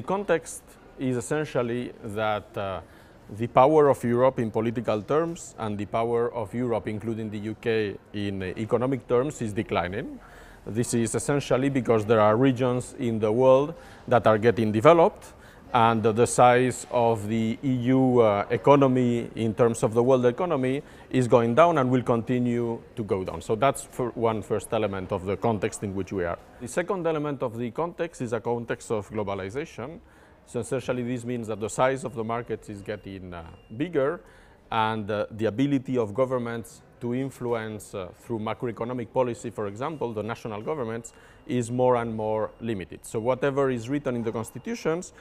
The context is essentially that the power of Europe in political terms and the power of Europe, including the UK, in economic terms is declining. This is essentially because there are regions in the world that are getting developed, and the size of the EU economy in terms of the world economy is going down and will continue to go down. So that's one first element of the context in which we are. The second element of the context is a context of globalization. So essentially this means that the size of the markets is getting bigger, and the ability of governments to influence through macroeconomic policy, for example, the national governments, is more and more limited. So whatever is written in the constitutions,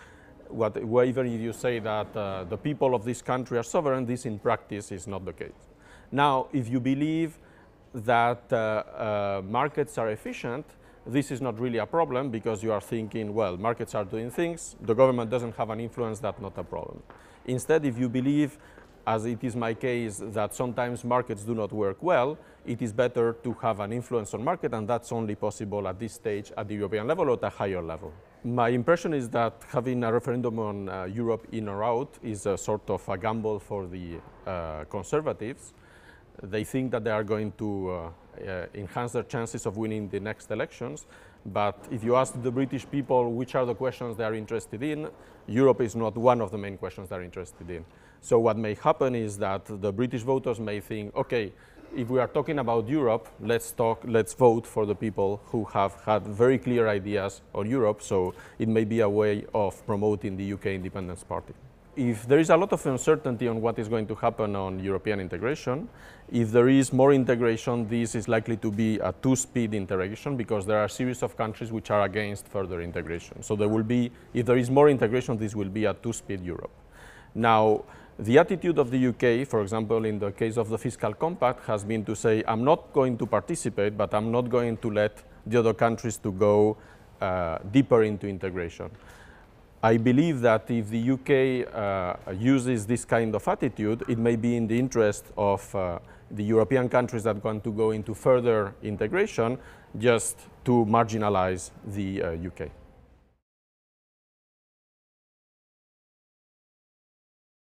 whether you say that the people of this country are sovereign, this in practice is not the case. Now, if you believe that markets are efficient, this is not really a problem, because you are thinking, well, markets are doing things, the government doesn't have an influence, that's not a problem. Instead, if you believe, as it is my case, that sometimes markets do not work well, it is better to have an influence on market, and that's only possible at this stage at the European level or at a higher level. My impression is that having a referendum on Europe in or out is a sort of a gamble for the conservatives. They think that they are going to enhance their chances of winning the next elections, but if you ask the British people which are the questions they are interested in, Europe is not one of the main questions they are interested in. So what may happen is that the British voters may think, okay, if we are talking about Europe, let's vote for the people who have had very clear ideas on Europe, so it may be a way of promoting the UK Independence Party. If there is a lot of uncertainty on what is going to happen on European integration, if there is more integration, this is likely to be a two-speed integration, because there are a series of countries which are against further integration. So there will be, if there is more integration, this will be a two-speed Europe. Now, the attitude of the UK, for example, in the case of the fiscal compact, has been to say, I'm not going to participate, but I'm not going to let the other countries to go deeper into integration. I believe that if the UK uses this kind of attitude, it may be in the interest of the European countries that want to go into further integration, just to marginalize the UK.